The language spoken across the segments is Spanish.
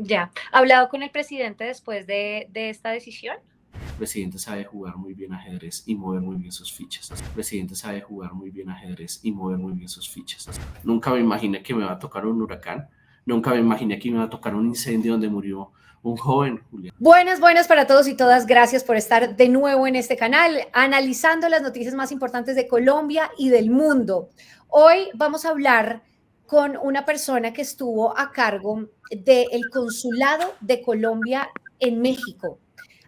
Ya. ¿Ha hablado con el presidente después de esta decisión? El presidente sabe jugar muy bien ajedrez y mover muy bien sus fichas. El presidente sabe jugar muy bien ajedrez y mover muy bien sus fichas. Nunca me imaginé que me va a tocar un huracán. Nunca me imaginé que me iba a tocar un incendio donde murió un joven, Julián. Buenas, buenas para todos y todas. Gracias por estar de nuevo en este canal, analizando las noticias más importantes de Colombia y del mundo. Hoy vamos a hablar con una persona que estuvo a cargo del Consulado de Colombia en México,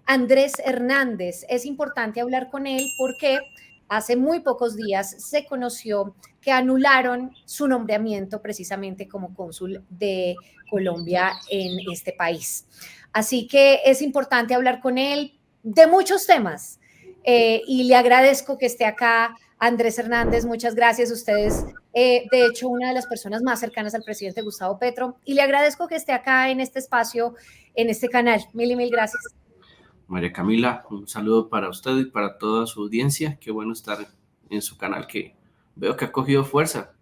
Andrés Hernández. Es importante hablar con él porque hace muy pocos días se conoció que anularon su nombramiento precisamente como cónsul de Colombia en este país. Así que es importante hablar con él de muchos temas. Y le agradezco que esté acá, Andrés Hernández. Muchas gracias. Ustedes, de hecho, una de las personas más cercanas al presidente Gustavo Petro. Y le agradezco que esté acá en este espacio, en este canal. Mil y mil gracias. María Camila, un saludo para usted y para toda su audiencia. Qué bueno estar en su canal, que veo que ha cogido fuerza.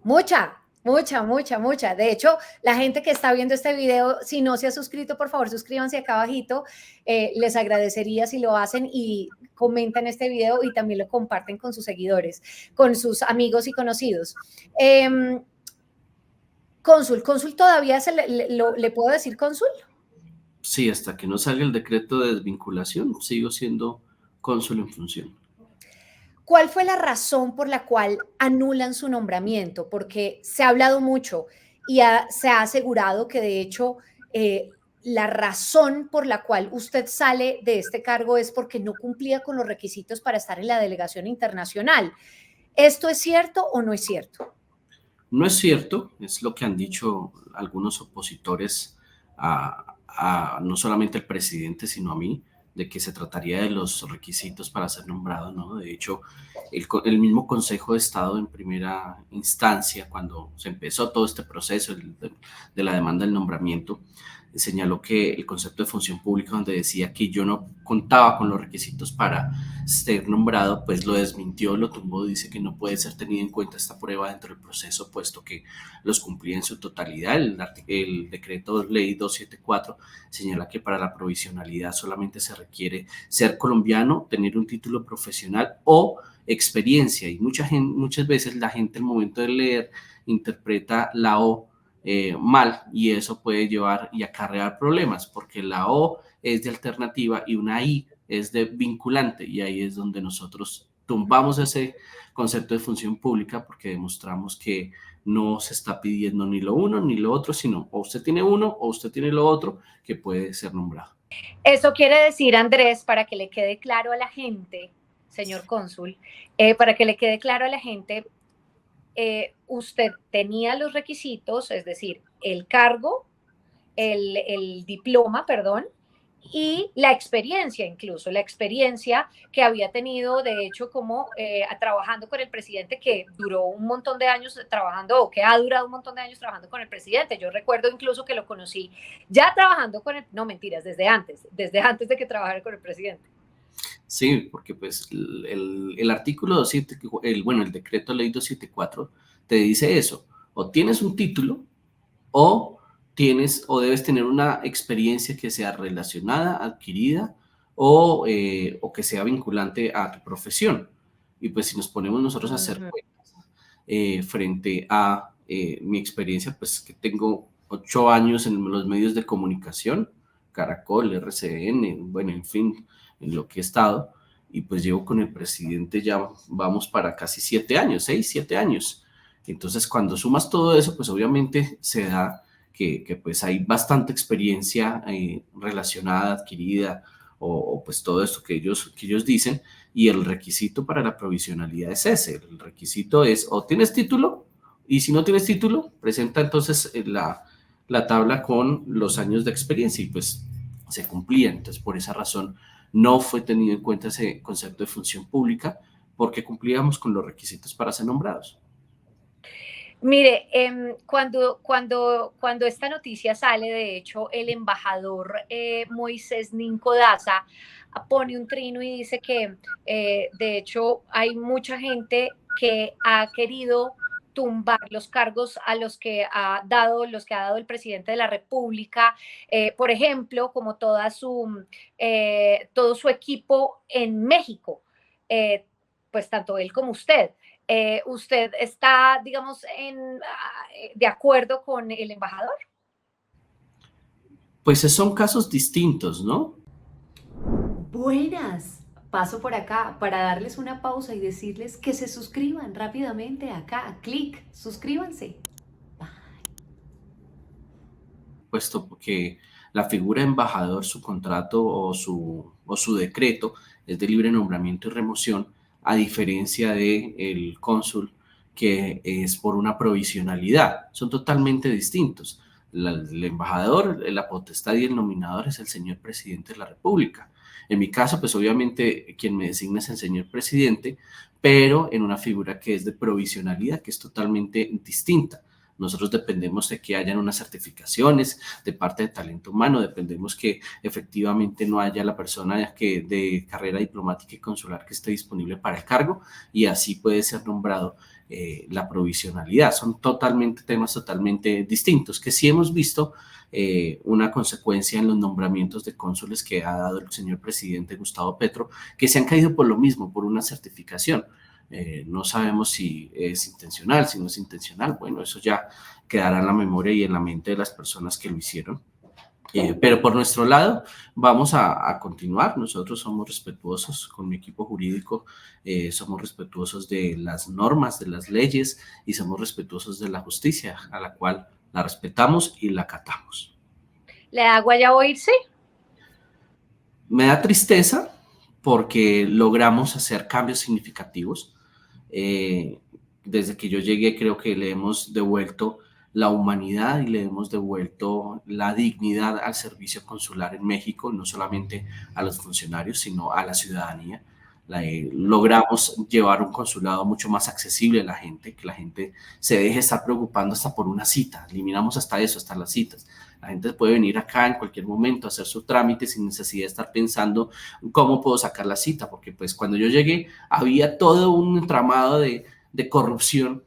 Mucha, mucha, mucha, mucha. De hecho, la gente que está viendo este video, si no se ha suscrito, por favor, suscríbanse acá abajito. Les agradecería si lo hacen y comentan este video y también lo comparten con sus seguidores, con sus amigos y conocidos. Cónsul todavía le puedo decir cónsul. Sí, hasta que no salga el decreto de desvinculación, sigo siendo cónsul en función. ¿Cuál fue la razón por la cual anulan su nombramiento? Porque se ha hablado mucho y se ha asegurado que de hecho la razón por la cual usted sale de este cargo es porque no cumplía con los requisitos para estar en la delegación internacional. ¿Esto es cierto o no es cierto? No es cierto, es lo que han dicho algunos opositores no solamente al presidente, sino a mí, de que se trataría de los requisitos para ser nombrado, ¿no? De hecho, el mismo Consejo de Estado en primera instancia, cuando se empezó todo este proceso de la demanda del nombramiento, señaló que el concepto de función pública, donde decía que yo no contaba con los requisitos para ser nombrado, pues lo desmintió, lo tumbó, dice que no puede ser tenida en cuenta esta prueba dentro del proceso, puesto que los cumplía en su totalidad. El decreto ley 274 señala que para la provisionalidad solamente se requiere ser colombiano, tener un título profesional o experiencia, y muchas veces la gente al momento de leer interpreta la O mal, y eso puede llevar y acarrear problemas, porque la O es de alternativa y una I es de vinculante, y ahí es donde nosotros tumbamos ese concepto de función pública, porque demostramos que no se está pidiendo ni lo uno ni lo otro, sino o usted tiene uno o usted tiene lo otro que puede ser nombrado. Eso quiere decir, Andrés, para que le quede claro a la gente, señor cónsul, para que le quede claro a la gente, usted tenía los requisitos, es decir, el cargo, el diploma, perdón, y la experiencia incluso, la experiencia que había tenido, de hecho, como trabajando con el presidente, que duró un montón de años trabajando, o que ha durado un montón de años trabajando con el presidente. Yo recuerdo incluso que lo conocí ya trabajando con el, no mentiras, desde antes de que trabajara con el presidente. Sí, porque pues el artículo 27, bueno, el decreto ley 274 te dice eso, o tienes un título o tienes o debes tener una experiencia que sea relacionada, adquirida o que sea vinculante a tu profesión. Y pues si nos ponemos nosotros a hacer cuentas frente a mi experiencia, pues que tengo 8 años en los medios de comunicación, Caracol, RCN, bueno, en fin, en lo que he estado, y pues llevo con el presidente ya vamos para casi 7 años, 6, 7 años. Entonces, cuando sumas todo eso, pues obviamente se da que pues hay bastante experiencia relacionada, adquirida, o pues todo esto que ellos dicen, y el requisito para la provisionalidad es ese. El requisito es o tienes título, y si no tienes título, presenta entonces la tabla con los años de experiencia, y pues se cumplía. Entonces, por esa razón, no fue tenido en cuenta ese concepto de función pública, porque cumplíamos con los requisitos para ser nombrados. Mire, cuando esta noticia sale, de hecho, el embajador Moisés Ninco Daza pone un trino y dice que, de hecho, hay mucha gente que ha querido tumbar los cargos a los que ha dado el presidente de la República, por ejemplo, como todo su equipo en México, pues tanto él como usted. ¿Usted está, digamos, de acuerdo con el embajador? Pues son casos distintos, ¿no? Buenas. Paso por acá para darles una pausa y decirles que se suscriban rápidamente acá. Clic, suscríbanse. Puesto que la figura de embajador, su contrato o su decreto es de libre nombramiento y remoción, a diferencia del cónsul, que es por una provisionalidad. Son totalmente distintos. El embajador, la potestad y el nominador es el señor presidente de la República. En mi caso, pues obviamente quien me designa es el señor presidente, pero en una figura que es de provisionalidad, que es totalmente distinta. Nosotros dependemos de que hayan unas certificaciones de parte de talento humano, dependemos que efectivamente no haya la persona que de carrera diplomática y consular que esté disponible para el cargo, y así puede ser nombrado la provisionalidad. Son totalmente temas totalmente distintos, que sí hemos visto una consecuencia en los nombramientos de cónsules que ha dado el señor presidente Gustavo Petro, que se han caído por lo mismo, por una certificación. No sabemos si es intencional, si no es intencional. Bueno, eso ya quedará en la memoria y en la mente de las personas que lo hicieron. Pero por nuestro lado vamos a continuar. Nosotros somos respetuosos con mi equipo jurídico, somos respetuosos de las normas, de las leyes, y somos respetuosos de la justicia, a la cual la respetamos y la acatamos. ¿Le da guayabo irse? Me da tristeza porque logramos hacer cambios significativos. Eh, Desde que yo llegué creo que le hemos devuelto la humanidad y le hemos devuelto la dignidad al servicio consular en México, no solamente a los funcionarios, sino a la ciudadanía. Logramos llevar un consulado mucho más accesible a la gente, que la gente se deje estar preocupando hasta por una cita. Eliminamos hasta eso, hasta las citas. La gente puede venir acá en cualquier momento a hacer su trámite sin necesidad de estar pensando cómo puedo sacar la cita, porque pues cuando yo llegué había todo un entramado de corrupción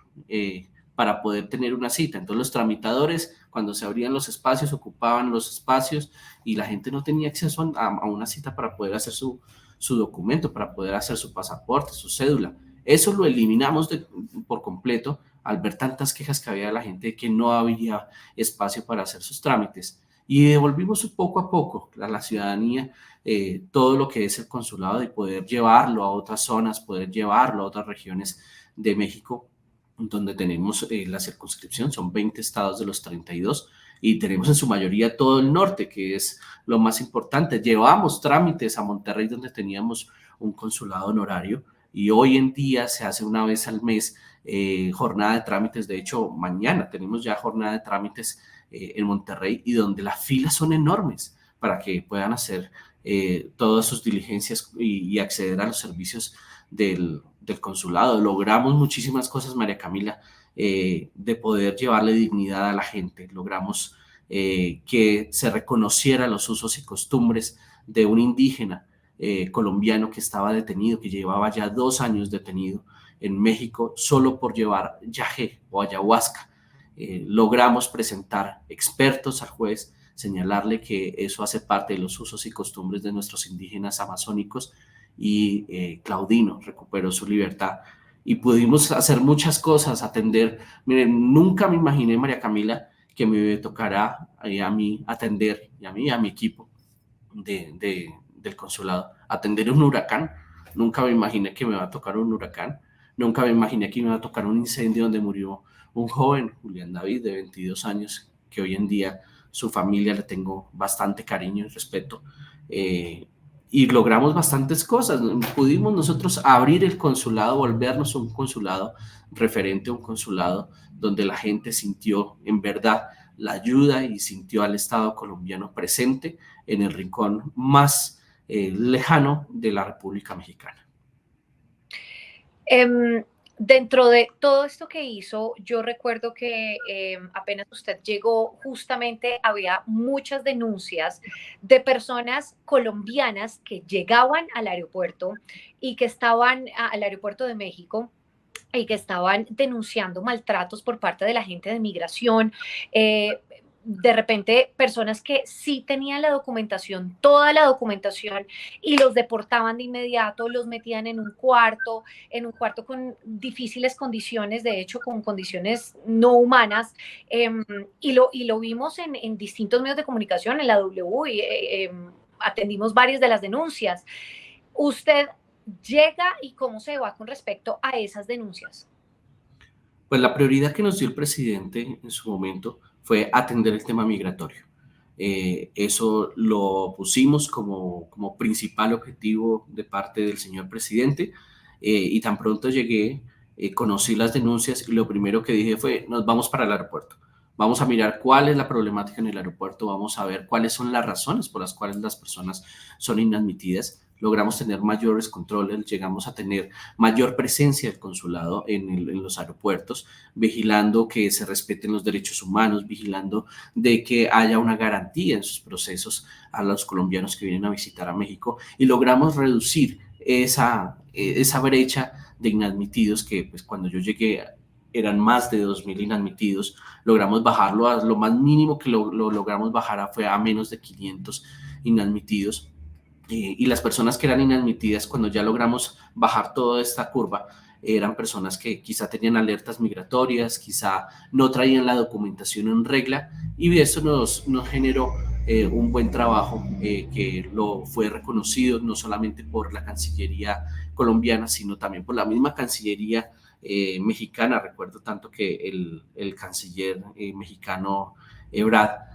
para poder tener una cita. Entonces los tramitadores, cuando se abrían los espacios, ocupaban los espacios y la gente no tenía acceso a una cita para poder hacer su documento, para poder hacer su pasaporte, su cédula. Eso lo eliminamos por completo al ver tantas quejas que había de la gente de que no había espacio para hacer sus trámites. Y devolvimos poco a poco a la ciudadanía todo lo que es el consulado, y poder llevarlo a otras zonas, poder llevarlo a otras regiones de México, donde tenemos la circunscripción. Son 20 estados de los 32 y tenemos en su mayoría todo el norte, que es lo más importante. Llevamos trámites a Monterrey, donde teníamos un consulado honorario, y hoy en día se hace una vez al mes jornada de trámites. De hecho, mañana tenemos ya jornada de trámites en Monterrey, y donde las filas son enormes para que puedan hacer todas sus diligencias y acceder a los servicios del consulado. Logramos muchísimas cosas, María Camila, de poder llevarle dignidad a la gente. Logramos que se reconociera los usos y costumbres de un indígena colombiano que estaba detenido, que llevaba ya 2 años detenido en México solo por llevar yagé o ayahuasca. Logramos presentar expertos al juez, señalarle que eso hace parte de los usos y costumbres de nuestros indígenas amazónicos, y Claudino recuperó su libertad. Y pudimos hacer muchas cosas, atender. Miren, nunca me imaginé, María Camila, que me tocará a mí atender, y a mí y a mi equipo del consulado, atender un huracán. Nunca me imaginé que me va a tocar un huracán. Nunca me imaginé que me va a tocar un incendio donde murió un joven, Julián David, de 22 años, que hoy en día su familia le tengo bastante cariño y respeto. Y logramos bastantes cosas. Pudimos nosotros abrir el consulado, volvernos un consulado referente, un consulado donde la gente sintió en verdad la ayuda y sintió al Estado colombiano presente en el rincón más lejano de la República Mexicana. Dentro de todo esto que hizo, yo recuerdo que apenas usted llegó, justamente había muchas denuncias de personas colombianas que llegaban al aeropuerto y que estaban al aeropuerto de México y que estaban denunciando maltratos por parte de la gente de migración. De repente personas que sí tenían la documentación, toda la documentación, y los deportaban de inmediato, los metían en un cuarto con difíciles condiciones, de hecho con condiciones no humanas, y lo vimos en distintos medios de comunicación, en la W, y atendimos varias de las denuncias. Usted llega y cómo se va con respecto a esas denuncias. Pues la prioridad que nos dio el presidente en su momento fue atender el tema migratorio. Eso lo pusimos como principal objetivo de parte del señor presidente, y tan pronto llegué, conocí las denuncias y lo primero que dije fue, nos vamos para el aeropuerto. Vamos a mirar cuál es la problemática en el aeropuerto, vamos a ver cuáles son las razones por las cuales las personas son inadmitidas. Logramos tener mayores controles, llegamos a tener mayor presencia del consulado en los aeropuertos, vigilando que se respeten los derechos humanos, vigilando de que haya una garantía en sus procesos a los colombianos que vienen a visitar a México, y logramos reducir esa brecha de inadmitidos que pues cuando yo llegué eran más de 2.000 inadmitidos. Logramos bajarlo a lo más mínimo que lo logramos bajar fue a menos de 500 inadmitidos. Y las personas que eran inadmitidas, cuando ya logramos bajar toda esta curva, eran personas que quizá tenían alertas migratorias, quizá no traían la documentación en regla, y eso nos generó un buen trabajo, que lo fue reconocido no solamente por la Cancillería colombiana, sino también por la misma Cancillería mexicana. Recuerdo tanto que el canciller mexicano Ebrard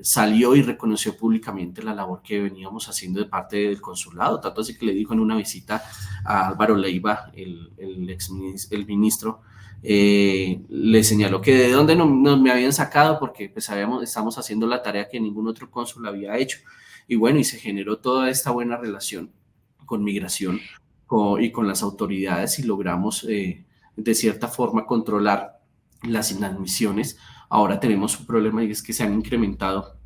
salió y reconoció públicamente la labor que veníamos haciendo de parte del consulado, tanto así que le dijo en una visita a Álvaro Leiva, el ministro, le señaló que de dónde nos me habían sacado, porque pues estamos haciendo la tarea que ningún otro cónsul había hecho. Y bueno, y se generó toda esta buena relación con migración y con las autoridades, y logramos de cierta forma controlar las inadmisiones. Ahora tenemos un problema, y es que se han incrementado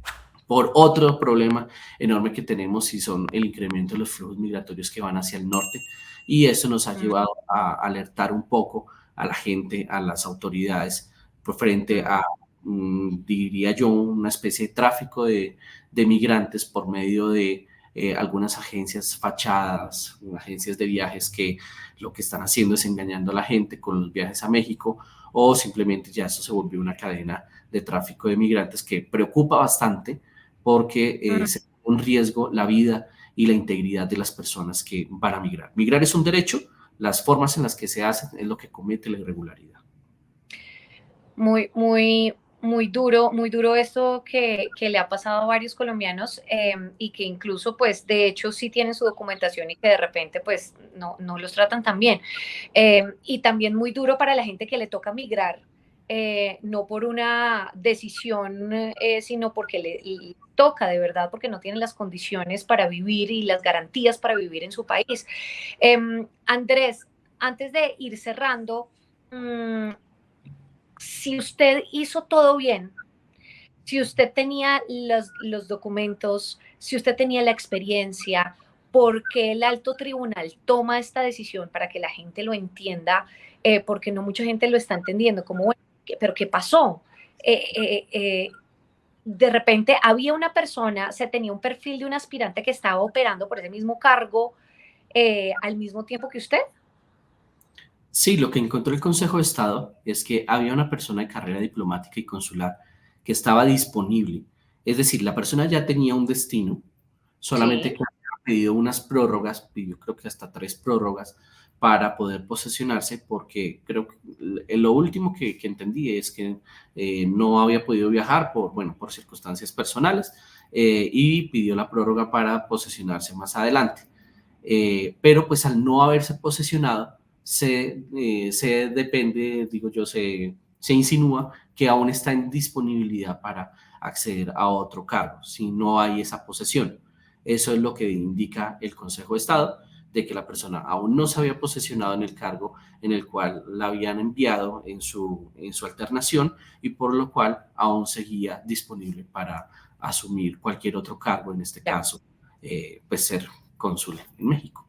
por otro problema enorme que tenemos, y son el incremento de los flujos migratorios que van hacia el norte, y eso nos ha llevado a alertar un poco a la gente, a las autoridades, por frente a, diría yo, una especie de tráfico de migrantes por medio de algunas agencias fachadas, agencias de viajes que lo que están haciendo es engañando a la gente con los viajes a México, o simplemente ya eso se volvió una cadena de tráfico de migrantes que preocupa bastante, porque se pone en riesgo la vida y la integridad de las personas que van a migrar. Migrar es un derecho, las formas en las que se hacen es lo que comete la irregularidad. Muy, muy duro esto que le ha pasado a varios colombianos, y que incluso, pues, de hecho, sí tienen su documentación y que de repente, pues, no los tratan tan bien. Y también muy duro para la gente que le toca migrar, no por una decisión, sino porque le toca de verdad, porque no tienen las condiciones para vivir y las garantías para vivir en su país. Andrés, antes de ir cerrando, si usted hizo todo bien, si usted tenía los documentos, si usted tenía la experiencia, ¿por qué el alto tribunal toma esta decisión para que la gente lo entienda? Porque no mucha gente lo está entendiendo, como, bueno, ¿pero qué pasó? Eh, eh, eh, de repente había una persona, se tenía un perfil de un aspirante que estaba operando por ese mismo cargo al mismo tiempo que usted. Sí, lo que encontró el Consejo de Estado es que había una persona de carrera diplomática y consular que estaba disponible. Es decir, la persona ya tenía un destino, solamente Sí. que había pedido unas prórrogas, pidió creo que hasta 3 prórrogas para poder posesionarse, porque creo que lo último que entendí es que no había podido viajar bueno, por circunstancias personales, y pidió la prórroga para posesionarse más adelante. Pero pues al no haberse posesionado, se depende, digo yo, se insinúa que aún está en disponibilidad para acceder a otro cargo, si no hay esa posesión. Eso es lo que indica el Consejo de Estado, de que la persona aún no se había posesionado en el cargo en el cual la habían enviado en su alternación, y por lo cual aún seguía disponible para asumir cualquier otro cargo, en este Ya. caso, pues ser cónsul en México.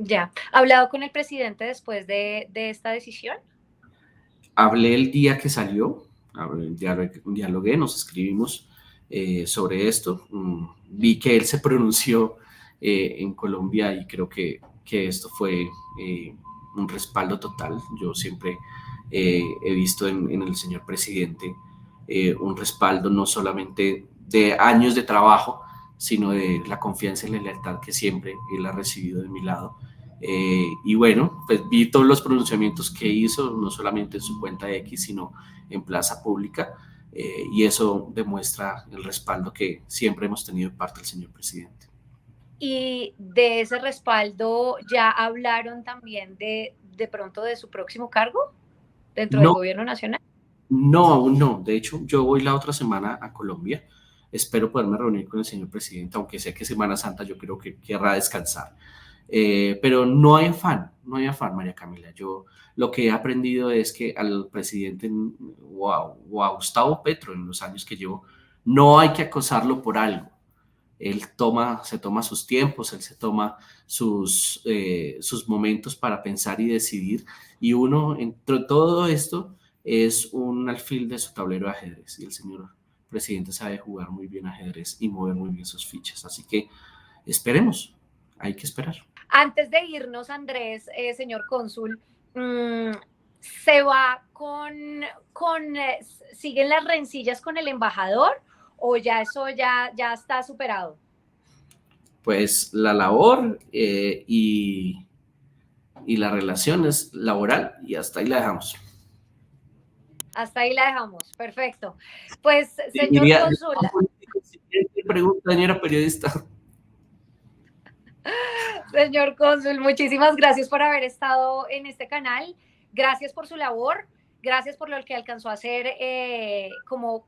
Ya. ¿Ha hablado con el presidente después de esta decisión? Hablé el día que salió, dialogué, nos escribimos sobre esto. Vi que él se pronunció en Colombia y creo que esto fue un respaldo total. Yo siempre he visto en el señor presidente un respaldo no solamente de años de trabajo, sino de la confianza y la lealtad que siempre él ha recibido de mi lado. Y bueno, pues vi todos los pronunciamientos que hizo, no solamente en su cuenta X, sino en plaza pública, y eso demuestra el respaldo que siempre hemos tenido de parte del señor presidente. Y de ese respaldo, ¿ya hablaron también de pronto de su próximo cargo dentro del No, gobierno nacional? no, aún no. De hecho, yo voy la otra semana a Colombia. Espero poderme reunir con el señor presidente, aunque sé que Semana Santa yo creo que querrá descansar. Pero no hay afán, no hay afán, María Camila. Yo lo que he aprendido es que al presidente o a Gustavo Petro en los años que llevo, no hay que acosarlo por algo. Él se toma sus tiempos, él se toma sus momentos para pensar y decidir. Y uno, entre todo esto, es un alfil de su tablero de ajedrez. Y el señor presidente sabe jugar muy bien ajedrez y mover muy bien sus fichas. Así que esperemos, hay que esperar. Antes de irnos, Andrés, señor cónsul, ¿se va siguen las rencillas con el embajador o ya eso ya está superado? Pues la labor y la relación es laboral y hasta ahí la dejamos. Hasta ahí la dejamos. Perfecto. Pues, señor Diría, cónsul, siguiente pregunta, señora periodista. señor cónsul, muchísimas gracias por haber estado en este canal. Gracias por su labor. Gracias por lo que alcanzó a hacer como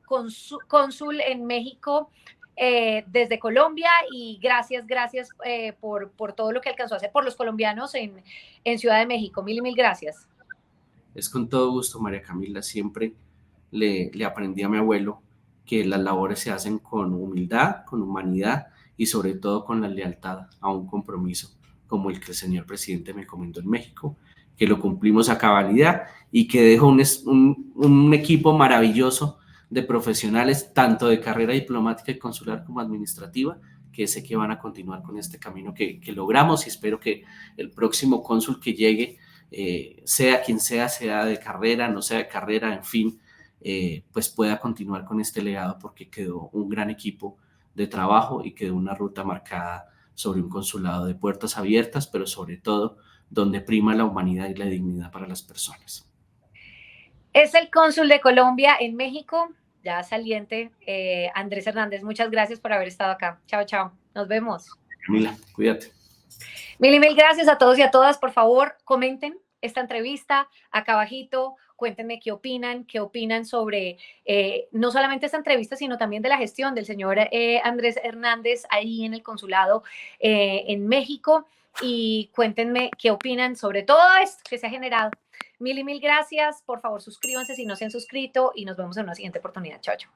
cónsul en México desde Colombia y gracias por todo lo que alcanzó a hacer por los colombianos en Ciudad de México. Mil y mil gracias. Es con todo gusto, María Camila. Siempre le aprendí a mi abuelo que las labores se hacen con humildad, con humanidad y sobre todo con la lealtad a un compromiso como el que el señor presidente me encomendó en México, que lo cumplimos a cabalidad y que dejó un equipo maravilloso de profesionales, tanto de carrera diplomática y consular como administrativa, que sé que van a continuar con este camino que logramos y espero que el próximo cónsul que llegue, sea quien sea, sea de carrera, no sea de carrera, en fin, pues pueda continuar con este legado porque quedó un gran equipo de trabajo y quedó una ruta marcada sobre un consulado de puertas abiertas, pero sobre todo donde prima la humanidad y la dignidad para las personas. Es el cónsul de Colombia en México, ya saliente, Andrés Hernández. Muchas gracias por haber estado acá. Chao, chao. Nos vemos. Camila, cuídate. Mil y mil gracias a todos y a todas. Por favor, comenten esta entrevista acá abajito. Cuéntenme qué opinan sobre no solamente esta entrevista, sino también de la gestión del señor Andrés Hernández ahí en el consulado en México. Y cuéntenme qué opinan sobre todo esto que se ha generado. Mil y mil gracias. Por favor, suscríbanse si no se han suscrito y nos vemos en una siguiente oportunidad. Chao, chao.